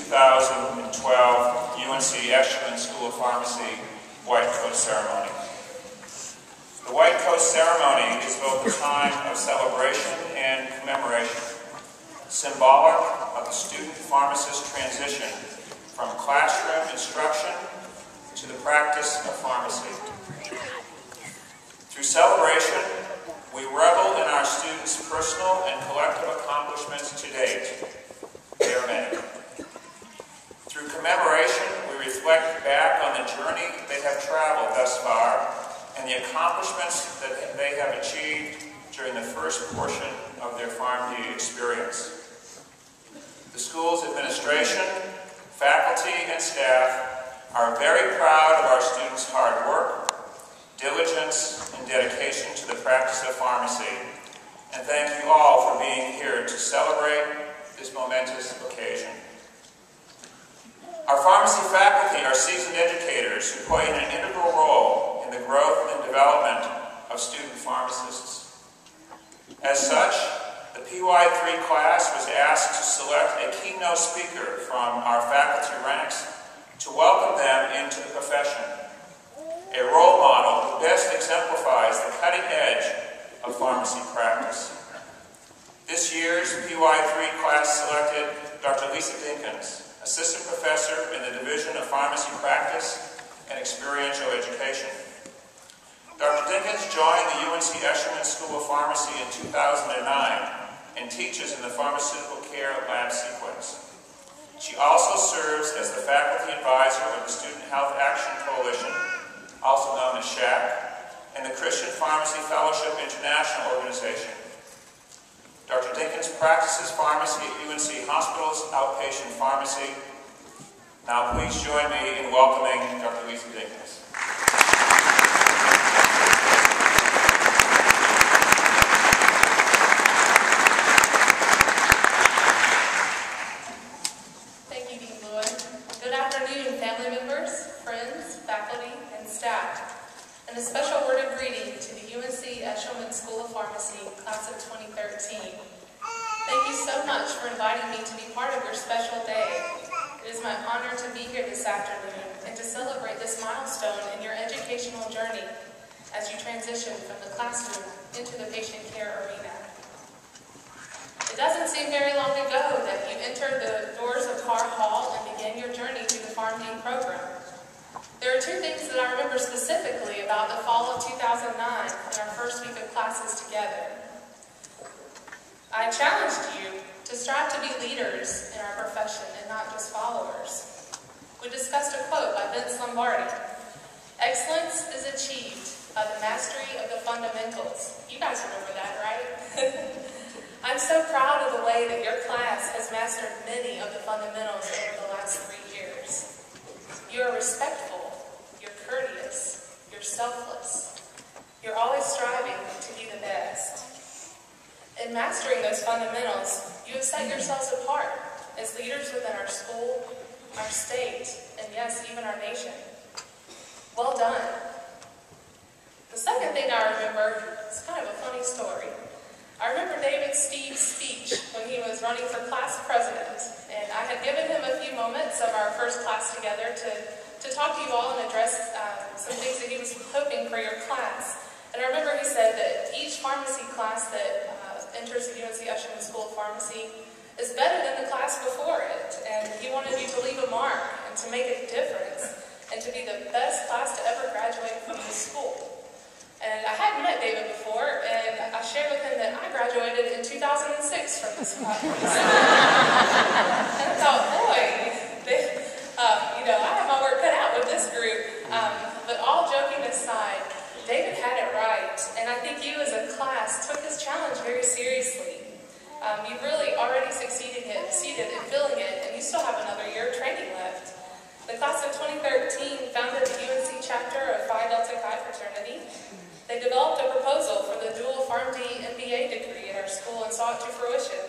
2012 UNC Eshelman School of Pharmacy White Coat Ceremony. The White Coat Ceremony is both a time of celebration and commemoration, symbolic of the student pharmacist transition from classroom instruction to the practice of pharmacy. Through celebration, we revel in our students' personal and collective accomplishments to date. They are many. Through commemoration, we reflect back on the journey they have traveled thus far and the accomplishments that they have achieved during the first portion of their PharmD experience. The school's administration, faculty, and staff are very proud of our students' hard work, diligence, and dedication to the practice of pharmacy, and thank you all for being here to celebrate this momentous occasion. Our pharmacy faculty are seasoned educators who play an integral role in the growth and development of student pharmacists. As such, the PY3 class was asked to select a keynote speaker from our faculty ranks to welcome them into the profession, a role model who best exemplifies the cutting edge of pharmacy practice. This year's PY3 class selected Dr. Lisa Dinkins, Assistant Professor in the Division of Pharmacy Practice and Experiential Education. Dr. Dinkins joined the UNC Eshelman School of Pharmacy in 2009 and teaches in the Pharmaceutical Care Lab Sequence. She also serves as the faculty advisor of the Student Health Action Coalition, also known as SHAC, and the Christian Pharmacy Fellowship International Organization. Dr. Dinkins practices pharmacy at UNC Hospital's outpatient pharmacy. Now please join me in welcoming Dr. Lisa Dinkins. Thank you, Dean Lloyd. Good afternoon, family members, friends, faculty, and staff. And a special word of greeting to the UNC Eshelman School of Pharmacy, class of 2013. Thank you so much for inviting me to be part of your special day. It is my honor to be here this afternoon and to celebrate this milestone in your educational journey as you transition from the classroom into the patient care arena. It doesn't seem very long ago that you entered the doors of Carr Hall and began your journey through the PharmD program. There are two things that I remember specifically about the fall of 2009 and our first week of classes together. I challenged you to strive to be leaders in our profession and not just followers. We discussed a quote by Vince Lombardi. Excellence is achieved by the mastery of the fundamentals. You guys remember that, right? I'm so proud of the way that your class has mastered many of the fundamentals over the last 3 years. You are respectful, you're courteous, you're selfless. You're always striving to be the best. In mastering those fundamentals, you have set yourselves apart as leaders within our school, our state, and yes, even our nation. Well done. The second thing I remember is kind of a funny story. I remember David Steve's speech when he was running for class president, and I had given him a few moments of our first class together to talk to you all and address some things that he was hoping for your class. And I remember he said that each pharmacy class that enters the UNC Eshelman School of Pharmacy is better than the class before it, and he wanted you to leave a mark and to make a difference and to be the best class to ever graduate from this school. And I hadn't met David before, and I shared with him that I graduated in 2006 from this class. And I thought, boy, I have my work cut out with this group. But all joking aside, David had it right, and I think you as a class took this challenge very seriously. You've really already succeeded in filling it, and you still have another year of training left. The class of 2013 founded the UNC chapter of Phi Delta Chi Fraternity. They developed a proposal for the dual PharmD MBA degree at our school and saw it to fruition.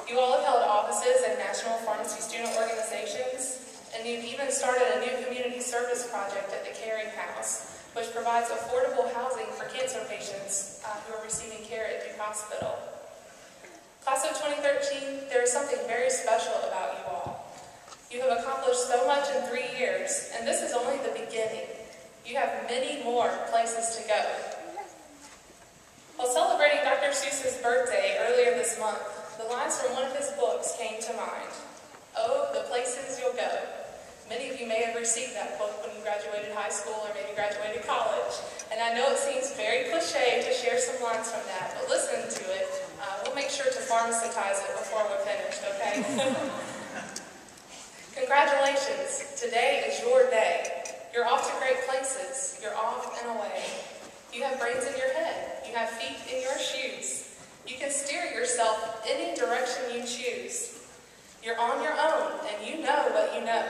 You all have held offices in national pharmacy student organizations, and you've even started a new community service project at the Caring House, which provides affordable housing for cancer patients who are receiving care at Duke Hospital. Class of 2013, there is something very special about you all. years, and this is only the beginning. You have many more places to go. While celebrating Dr. Seuss's birthday earlier this month, the lines from one of his books came to mind. Oh, the places you'll go. Many of you may have received that book when you graduated high school or maybe graduated college. And I know it seems very cliche to share some lines from that, but listen to it. We'll make sure to pharmacitize it before we're finished, okay? Congratulations. Today is your day. You're off to great places. You're off and away. You have brains in your head. You have feet in your shoes. You can steer yourself any direction you choose. You're on your own, and you know what you know.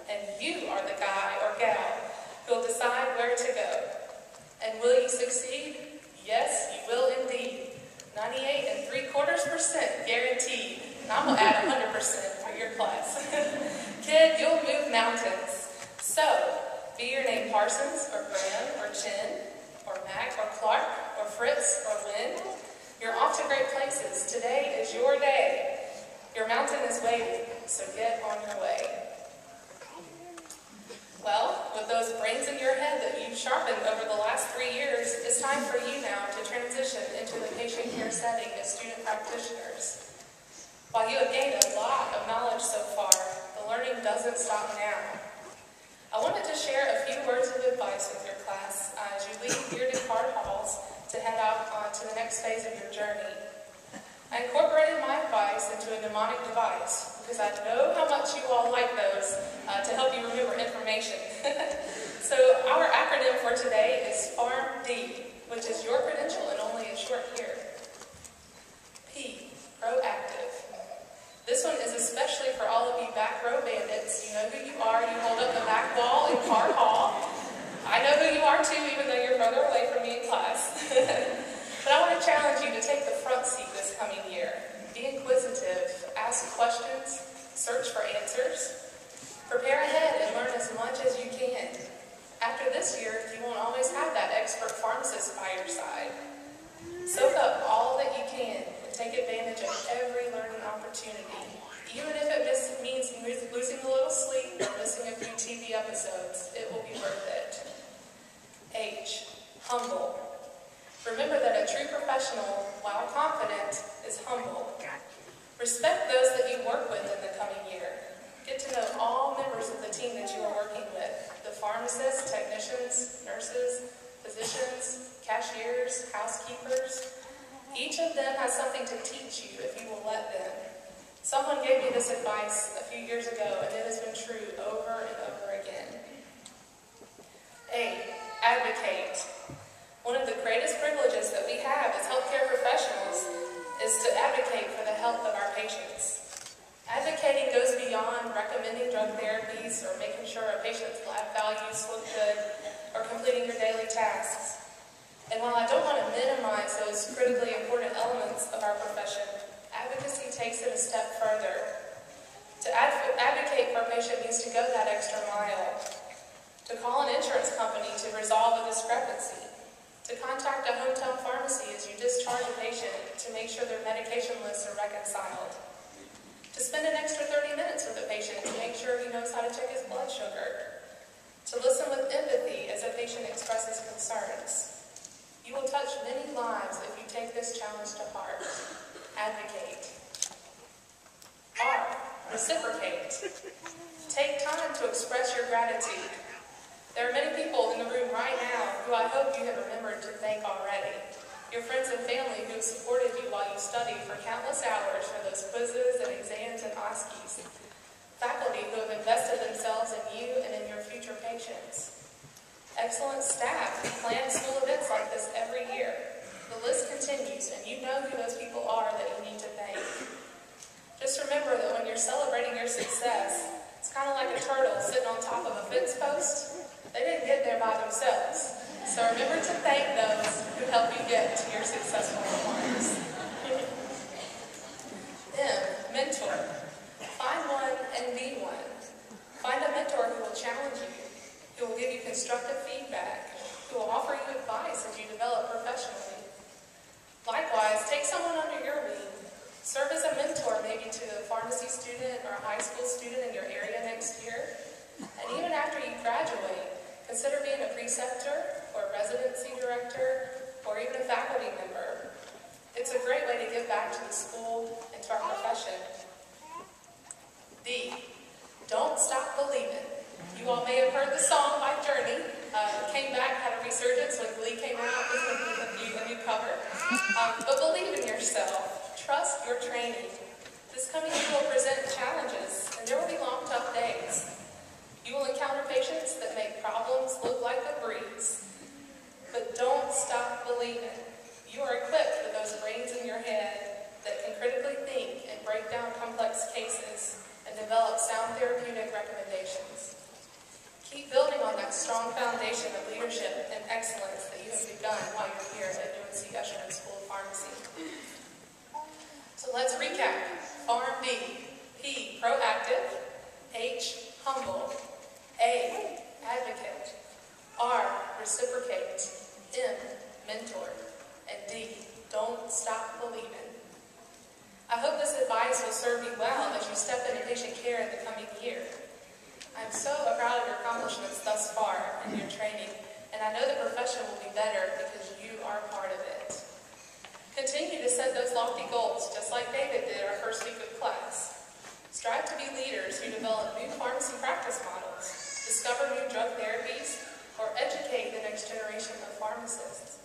And you are the guy or gal who'll decide where to go. And will you succeed? Yes, you will indeed. 98.75% guaranteed. And I'm going to add 100% for your class. Kid, you'll move mountains. So, be your name Parsons, or Graham, or Chin, or Mac, or Clark, or Fritz, or Wynn. You're off to great places. Today is your day. Your mountain is waiting, so get on your way. Well, with those brains in your head that you've sharpened over the last 3 years, it's time for you now to transition into the patient care setting as student practitioners. While you have gained a lot of knowledge so far, the learning doesn't stop now. I wanted to share a few words of advice with your class as you leave bearded card halls to head out to the next phase of your journey. I incorporated my advice into a mnemonic device because I know how much you all like those to help you remember information. So our acronym for today is PharmD, which is your credential in only a short year. P, proactive. This one is especially for all of you back row bandits. You know who you are. You hold up the back wall in Card Hall. I know who you are too, even though you're further away from me in class. But I want to challenge you to take the front seat this coming year. Be inquisitive, ask questions, search for answers. Prepare ahead and learn as much as you can. After this year, you won't always have that expert pharmacist by your side. Soak up all that you can and take advantage of every learning opportunity. Even if it means losing a little sleep or missing a few TV episodes, it will be worth it. H, humble. Remember that a true professional, while confident, is humble. Respect those that you work with in the coming year. Get to know all members of the team that you are working with. The pharmacists, technicians, nurses, physicians, cashiers, housekeepers. Each of them has something to teach you if you will let them. Someone gave me this advice a few years ago, and it has been true over and over again. A, advocate. One of the greatest privileges that we have as healthcare professionals is to advocate for the health of our patients. Advocating goes beyond recommending drug therapies or making sure a patient's lab values look good or completing your daily tasks. And while I don't want to minimize those critically important elements of our profession, advocacy takes it a step further. To advocate for a patient means to go that extra mile, to call an insurance company to resolve a discrepancy, to contact a hometown pharmacy as you discharge a patient to make sure their medication lists are reconciled, to spend an extra 30 minutes with the patient to make sure he knows how to check his blood sugar, to listen with empathy as a patient expresses concerns. You will touch many lives if you take this challenge to heart. Advocate. R, reciprocate. Take time to express your gratitude. There are many people in the room right now who I hope you have remembered to thank already. Your friends and family who have supported you while you studied for countless hours for those quizzes and exams and OSCEs. Faculty who have invested themselves in you and in your future patients. Excellent staff who plan school events like this every year. The list continues, and you know who those people are that you need to thank. Just remember that when you're celebrating your success, it's kind of like a turtle sitting on top of a fence post. They didn't get there by themselves. So remember to thank those who help you get to your successful performance. M, mentor. Find one and be one. Find a mentor who will challenge you, who will give you constructive feedback, who will offer you advice as you develop professionally. Likewise, take someone under your wing. Serve as a mentor maybe to a pharmacy student or a high school student in your area next year. And even after you graduate, consider being a preceptor or a residency director or even a faculty member. It's a great way to give back to the school and to our profession. D, don't stop believing. You all may have heard the song by Journey. Came back, had a resurgence when Glee came out with a new cover. But believe in yourself. Trust your training. This coming year will present challenges, and there will be long, tough days. You will encounter patients that make problems look like a breeze. But don't stop believing. You are equipped with those brains in your head that can critically think and break down complex cases and develop sound therapeutic recommendations. Keep building on that strong foundation of leadership and excellence that you have begun while you're here at UNC Eshelman School of Pharmacy. So let's recap. Pharm D, P, proactive, H, humble, A, advocate, R, reciprocate, M, mentor, and D, don't stop believing. I hope this advice will serve you well as you step into patient care in the coming year. I'm so proud of your accomplishments thus far in your training, and I know the profession will be better because you are a part of it. Continue to set those lofty goals, just like David did our first week of class. Strive to be leaders who develop new pharmacy practice models, discover new drug therapies, or educate the next generation of pharmacists.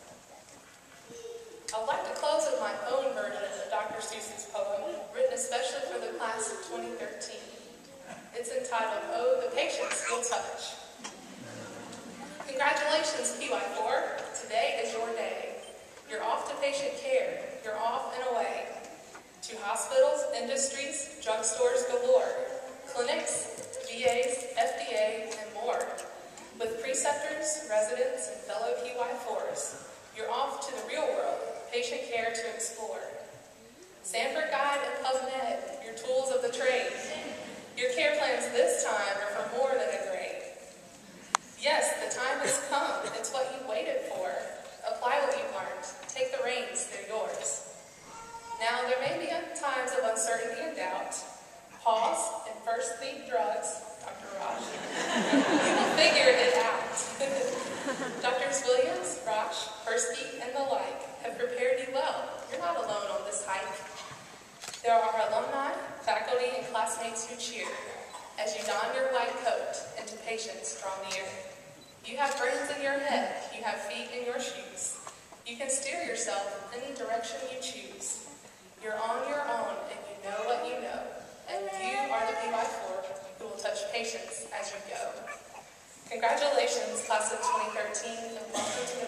I'd like to close with my own version of Dr. Seuss's poem, written especially for the class of 2013. It's entitled, Oh, the Patients You'll Touch. Congratulations, PY4. Today is your day. You're off to patient care. You're off and away. To hospitals, industries, drugstores galore, clinics, VAs, FDA, and more. With preceptors, residents, and fellow PY4s, you're off to the real world, patient care to explore. Sanford Guide and PubMed, your tools of the trade. Your care plans this time are for more than a grade. Yes, the time has come. It's what you waited for. Apply what you've learned. Take the reins. They're yours. Now, there may be times of uncertainty and doubt. Pause and first think drugs, Dr. Raj. You will figure it out. Drs. Williams, Raj, Persky, and the like have prepared you well. You're not alone on this hike. There are alumni, faculty, and classmates who cheer as you don your white coat and to patients draw near. You have brains in your head, you have feet in your shoes. You can steer yourself in any direction you choose. You're on your own and you know what you know. And you are the PY4 who will touch patients as you go. Congratulations, class of 2013, and welcome to the